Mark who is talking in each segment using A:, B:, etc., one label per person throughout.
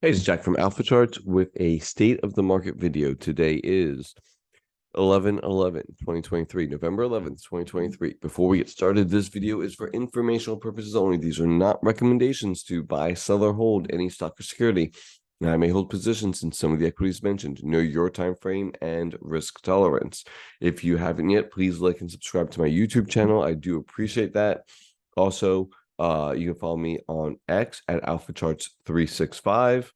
A: Hey, it's Jack from Alpha Charts with a state of the market video. Today is 11/11/2023, November 11th, 2023. Before we get started, this video is for informational purposes only. These are not recommendations to buy, sell, or hold any stock or security. Now, I may hold positions in some of the equities mentioned. Know your time frame and risk tolerance. If you haven't yet, please like and subscribe to my YouTube channel. I do appreciate that. Also, you can follow me on X at AlphaCharts365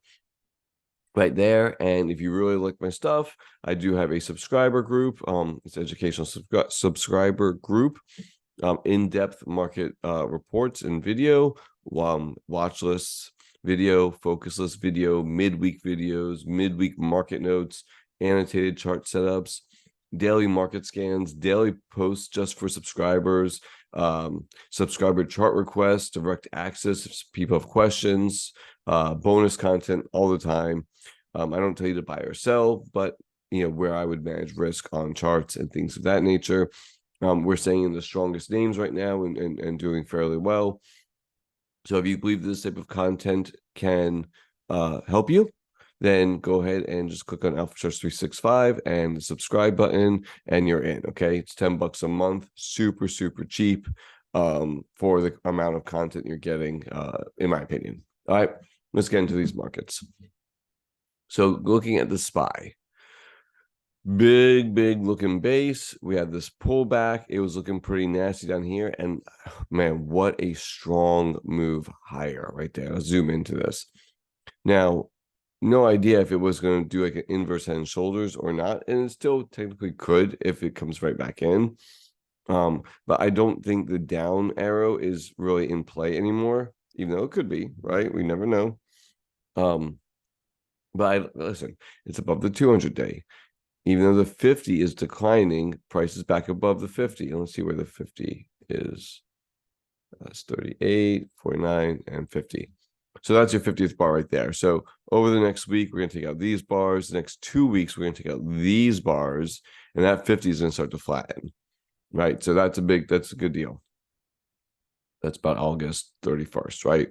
A: right there. And if you really like my stuff, I do have a subscriber group. It's educational subscriber group, in-depth market reports and video, watch lists, video, focus list video, midweek videos, midweek market notes, annotated chart setups, daily market scans, daily posts just for subscribers, subscriber chart requests, direct access if people have questions, bonus content all the time. I don't tell you to buy or sell, but where I would manage risk on charts and things of that nature. We're saying the strongest names right now and doing fairly well. So if you believe this type of content can help you, then go ahead and just click on Alpha Charts 365 and the subscribe button, and you're in. Okay, it's $10 a month, super cheap for the amount of content you're getting, in my opinion. All right, let's get into these markets. So looking at the SPY, big looking base. We had this pullback. It was looking pretty nasty down here, and man, what a strong move higher right there. I'll zoom into this now. No idea if it was going to do like an inverse head and shoulders or not, and it still technically could if it comes right back in. But I don't think the down arrow is really in play anymore, even though it could be, right? We never know. But listen, it's above the 200-day. Even though the 50 is declining, price is back above the 50. And let's see where the 50 is. That's 38, 49, and 50. So that's your 50th bar right there. So over the next week, we're going to take out these bars. The next 2 weeks, we're going to take out these bars. And that 50 is going to start to flatten, right? So that's a good deal. That's about August 31st, right?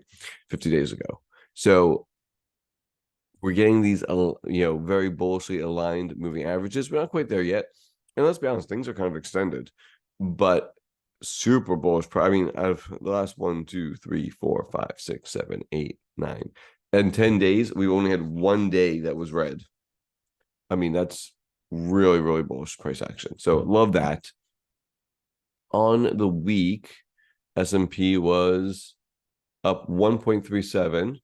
A: 50 days ago. So we're getting these, very bullishly aligned moving averages. We're not quite there yet. And let's be honest, things are kind of extended, but super bullish. I mean, out of the last 1, 2, 3, 4, 5, 6, 7, 8, 9, and 10 days, we only had one day that was red. I mean, that's really bullish price action. So love that. On the week, S&P was up 1.37.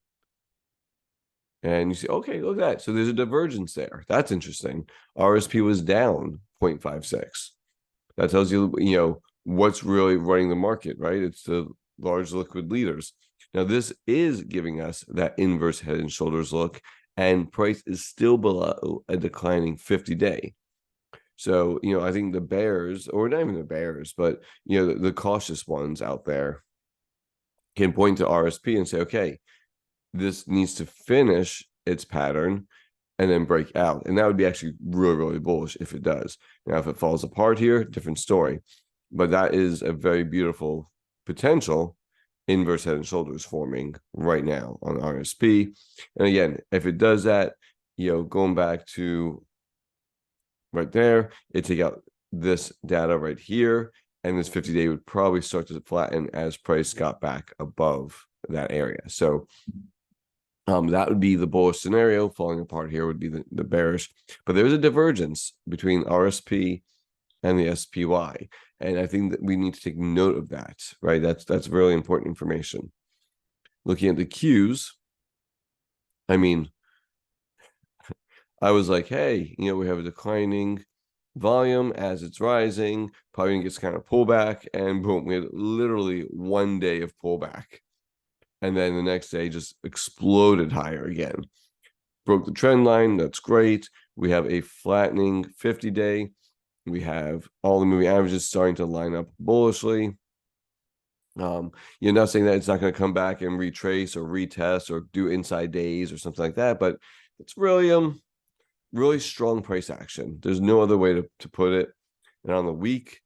A: And you see, okay, look at that. So there's a divergence there. That's interesting. RSP was down 0.56. That tells you, what's really running the market, right? It's the large liquid leaders. Now, this is giving us that inverse head and shoulders look, and price is still below a declining 50-day. So, I think the bears, or not even the bears, but, the cautious ones out there can point to RSP and say, okay, this needs to finish its pattern and then break out. And that would be actually really bullish if it does. Now, if it falls apart here, different story. But that is a very beautiful potential inverse head and shoulders forming right now on RSP. And again, if it does that, going back to right there, it take out this data right here, and this 50-day would probably start to flatten as price got back above that area. So that would be the bullish scenario. Falling apart here would be the bearish. But there's a divergence between RSP and the SPY. And I think that we need to take note of that, right? That's really important information. Looking at the Qs, I mean, I was like, hey, we have a declining volume as it's rising, probably gets kind of pullback, and boom, we had literally 1 day of pullback. And then the next day just exploded higher again. Broke the trend line. That's great. We have a flattening 50-day. We have all the moving averages starting to line up bullishly. You're not saying that it's not going to come back and retrace or retest or do inside days or something like that, but it's really strong price action. There's no other way to put it. And on the week,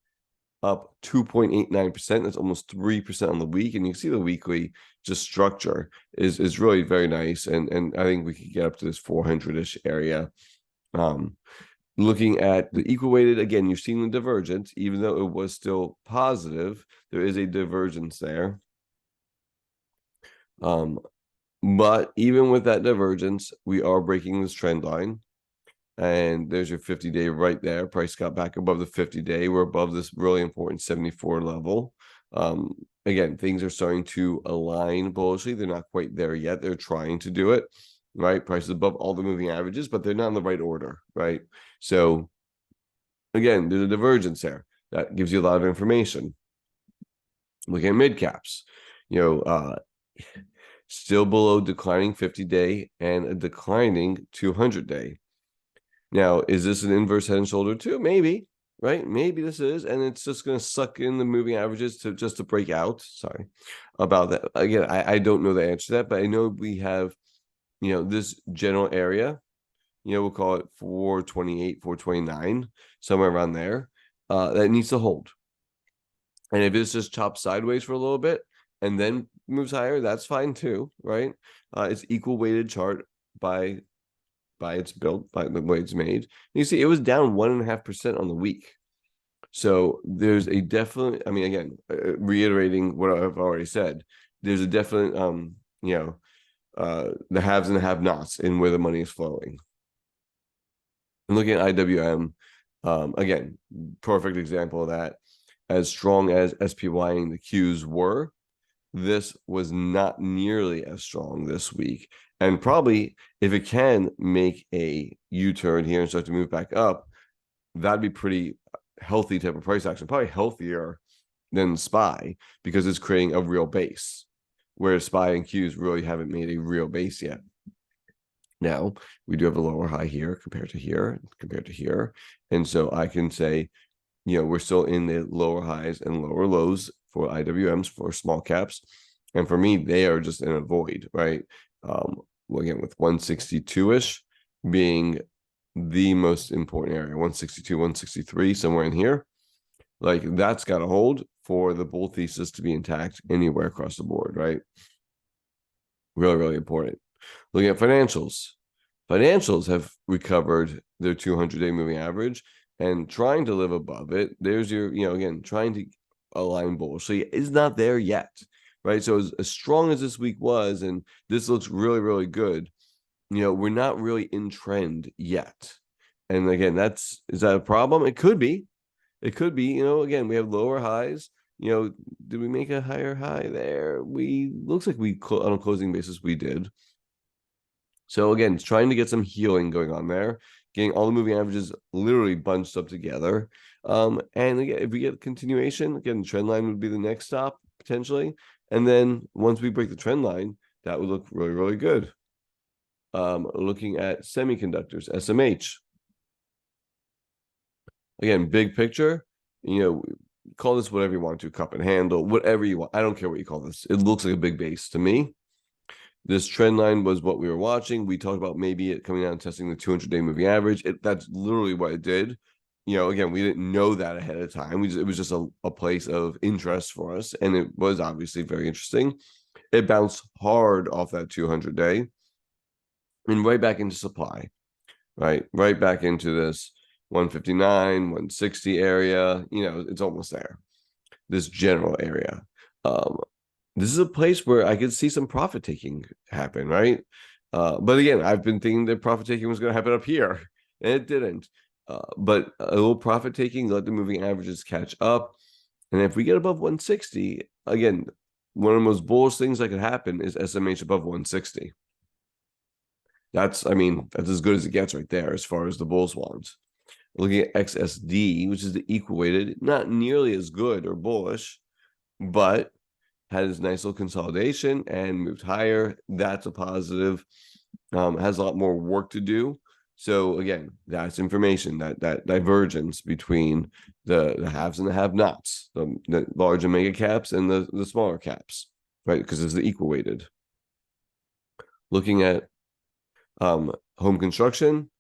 A: up 2.89%. That's almost 3% on the week. And you can see the weekly just structure is really very nice. And I think we could get up to this 400-ish area. Looking at the equal weighted, again, you're seeing the divergence, even though it was still positive, there is a divergence there. But even with that divergence, we are breaking this trend line. And there's your 50-day right there. Price got back above the 50-day. We're above this really important 74 level. Again, things are starting to align bullishly. They're not quite there yet. They're trying to do it, right? Prices above all the moving averages, but they're not in the right order, right? So again, there's a divergence there. That gives you a lot of information. Look at mid caps, still below declining 50-day and a declining 200-day. Now, is this an inverse head and shoulder too? Maybe, right? Maybe this is, and it's just going to suck in the moving averages to break out. Sorry about that. Again, I don't know the answer to that, but I know we have, this general area, we'll call it 428, 429, somewhere around there, that needs to hold. And if it's just chopped sideways for a little bit and then moves higher, that's fine too, right? It's equal weighted chart by its built, by the way it's made. You see, it was down 1.5% on the week. So there's a definite, again, reiterating what I've already said, there's a definite, the haves and the have-nots in where the money is flowing. And looking at IWM, again, perfect example of that. As strong as SPY and the Qs were, this was not nearly as strong this week. And probably if it can make a U-turn here and start to move back up, that'd be pretty healthy type of price action, probably healthier than SPY because it's creating a real base, whereas SPY and Qs really haven't made a real base yet. Now, we do have a lower high here compared to here. And so I can say, we're still in the lower highs and lower lows for IWMs for small caps. And for me, they are just in a void, right? Again, with 162-ish being the most important area, 162, 163, somewhere in here. Like that's got to hold for the bull thesis to be intact anywhere across the board, right? Really, really important. Looking at financials. Financials have recovered their 200-day moving average and trying to live above it. There's your, again, trying to align bullishly is not there yet, right? So as strong as this week was, and this looks really, really good, we're not really in trend yet. And again, is that a problem? It could be. Again, we have lower highs. Did we make a higher high there? Looks like on a closing basis, we did. So again, it's trying to get some healing going on there, getting all the moving averages literally bunched up together. And again, if we get continuation, again, the trend line would be the next stop potentially. And then once we break the trend line, that would look really, really good. Looking at semiconductors, SMH. Again, big picture, call this whatever you want to, cup and handle, whatever you want. I don't care what you call this. It looks like a big base to me. This trend line was what we were watching. We talked about maybe it coming down and testing the 200-day moving average. That's literally what it did. Again, we didn't know that ahead of time. It was just a place of interest for us. And it was obviously very interesting. It bounced hard off that 200-day and right back into supply, right? Right back into this 159, 160 area. It's almost there. This general area. This is a place where I could see some profit taking happen, right? But again, I've been thinking that profit taking was going to happen up here, and it didn't. But a little profit taking, let the moving averages catch up. And if we get above 160, again, one of the most bullish things that could happen is SMH above 160. That's as good as it gets right there as far as the bulls want. Looking at XSD, which is the equal weighted, not nearly as good or bullish, but had his nice little consolidation and moved higher. That's a positive. Has a lot more work to do. So again, that's information, that divergence between the haves and the have-nots, the large and mega caps and the smaller caps, right? Because it's the equal weighted. Looking at home construction,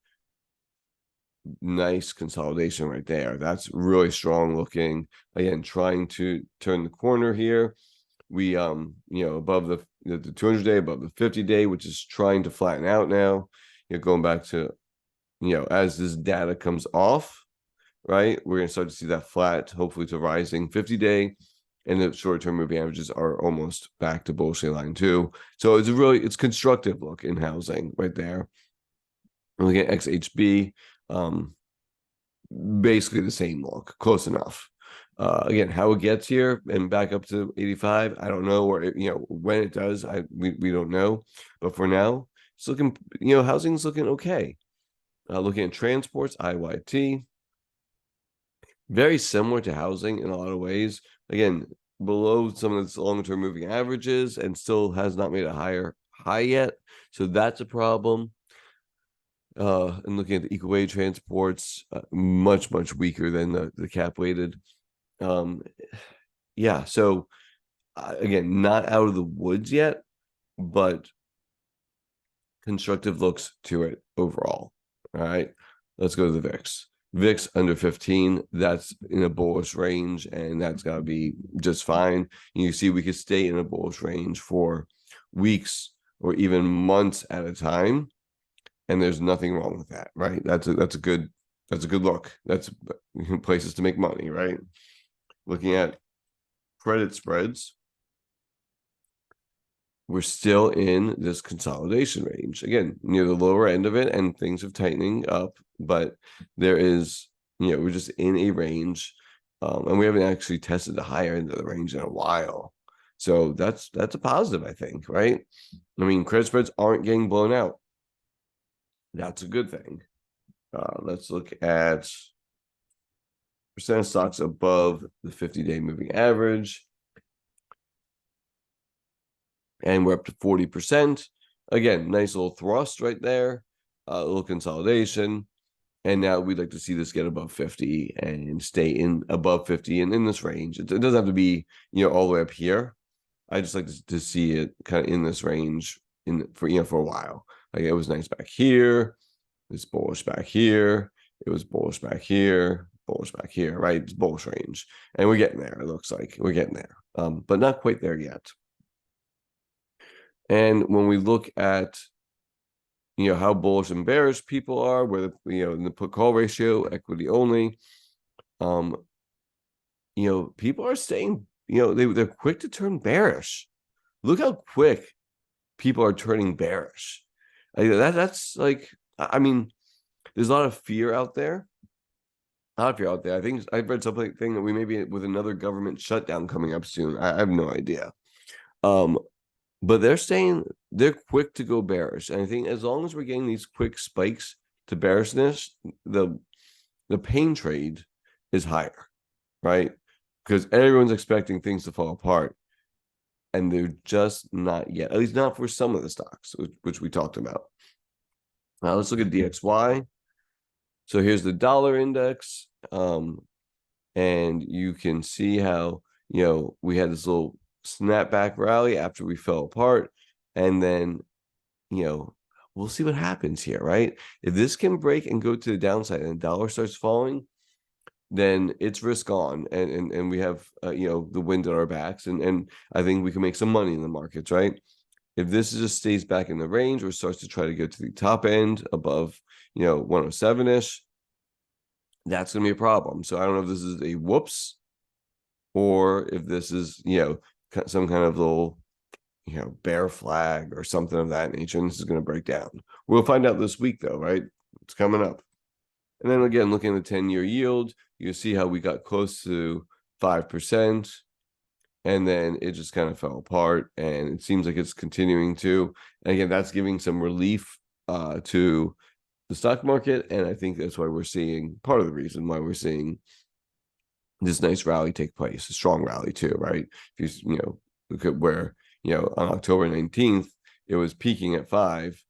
A: nice consolidation right there. That's really strong looking. Again, trying to turn the corner here. We above the 200 day, above the 50 day, which is trying to flatten out now. Going back to as this data comes off, right, we're going to start to see that flat, hopefully to rising 50 day, and the short-term moving averages are almost back to bullish line too. So it's constructive look in housing right there. We're looking at XHB, basically the same look, close enough. Again, how it gets here and back up to 85, I don't know, or when it does, we don't know. But for now, it's looking, housing's looking okay. Looking at transports, IYT, very similar to housing in a lot of ways. Again, below some of its long-term moving averages and still has not made a higher high yet. So that's a problem. And looking at the equal weight transports, much weaker than the cap weighted. Yeah, so again, not out of the woods yet, but constructive looks to it overall. All right, let's go to the VIX. VIX under 15, that's in a bullish range, and that's got to be just fine. You see, we could stay in a bullish range for weeks or even months at a time, and there's nothing wrong with that, right? That's a good look. That's places to make money, right? Looking at credit spreads, we're still in this consolidation range, again, near the lower end of it, and things are tightening up, but there is, we're just in a range, and we haven't actually tested the higher end of the range in a while. So that's a positive, I think, right? I mean, credit spreads aren't getting blown out. That's a good thing. Let's look at percent of stocks above the 50-day moving average. And we're up to 40%. Again, nice little thrust right there, a little consolidation. And now we'd like to see this get above 50 and stay in above 50 and in this range. It doesn't have to be, all the way up here. I just like to see it kind of in this range for a while. Like it was nice back here. It's bullish back here. It was bullish back here. Bullish back here, right? It's bullish range. And we're getting there. It looks like we're getting there, but not quite there yet. And when we look at, how bullish and bearish people are, where in the put call ratio, equity only, people are staying, they're quick to turn bearish. Look how quick people are turning bearish. That's like, I mean, there's a lot of fear out there. I think I've read something that we may be with another government shutdown coming up soon. I have no idea. But they're quick to go bearish. And I think as long as we're getting these quick spikes to bearishness, the pain trade is higher, right? Because everyone's expecting things to fall apart. And they're just not yet, at least not for some of the stocks, which we talked about. Now let's look at DXY. So here's the dollar index. And you can see how, we had this little snapback rally after we fell apart, and then we'll see what happens here, right? If this can break and go to the downside and the dollar starts falling, then it's risk on, and we have the wind at our backs, and I think we can make some money in the markets, right? If this just stays back in the range or starts to try to go to the top end above 107-ish, that's going to be a problem. So I don't know if this is a whoops or if this is some kind of little bear flag or something of that nature, and this is going to break down. We'll find out this week though, right? It's coming up. And then again, looking at the 10-year yield, you see how we got close to 5%, and then it just kind of fell apart, and it seems like it's continuing to. And again, that's giving some relief to the stock market, and I think that's why we're seeing, part of the reason why we're seeing this nice rally take place, a strong rally too, right? If you look at where on October 19th it was peaking at 5,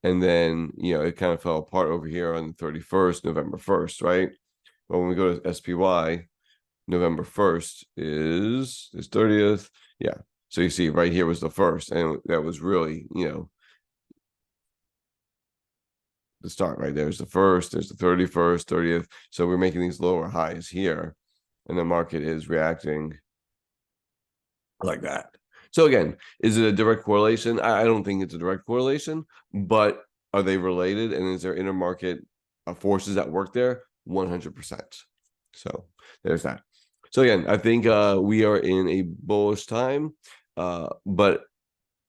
A: and then it kind of fell apart over here on the 31st, November 1st, right? But when we go to SPY, November 1st is 30th, yeah. So you see right here was the first, and that was really the start, right? There's the first, there's the 31st, 30th. So we're making these lower highs here, and the market is reacting like that. So again, is it a direct correlation? I don't think it's a direct correlation, but are they related? And is there intermarket forces at work there? 100%. So there's that. So again, I think we are in a bullish time, but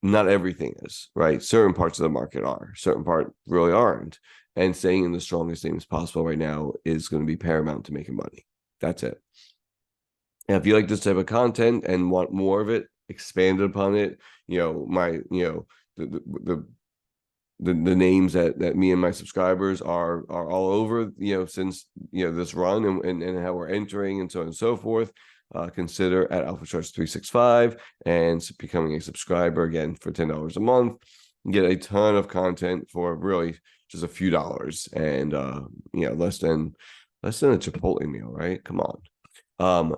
A: not everything is, right? Certain parts of the market are, certain part really aren't. And staying in the strongest names possible right now is going to be paramount to making money. That's it. And if you like this type of content and want more of it, expanded upon it, the names that me and my subscribers are all over, since this run and how we're entering and so on and so forth. Consider at Alpha Charts 365 and becoming a subscriber again for $10 a month. You get a ton of content for really just a few dollars, and less than a Chipotle meal, right? Come on.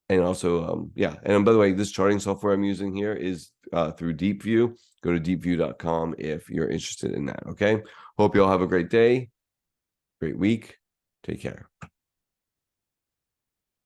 A: And also, and by the way, this charting software I'm using here is through DeepView. Go to deepview.com if you're interested in that. Okay. Hope you all have a great day, great week. Take care.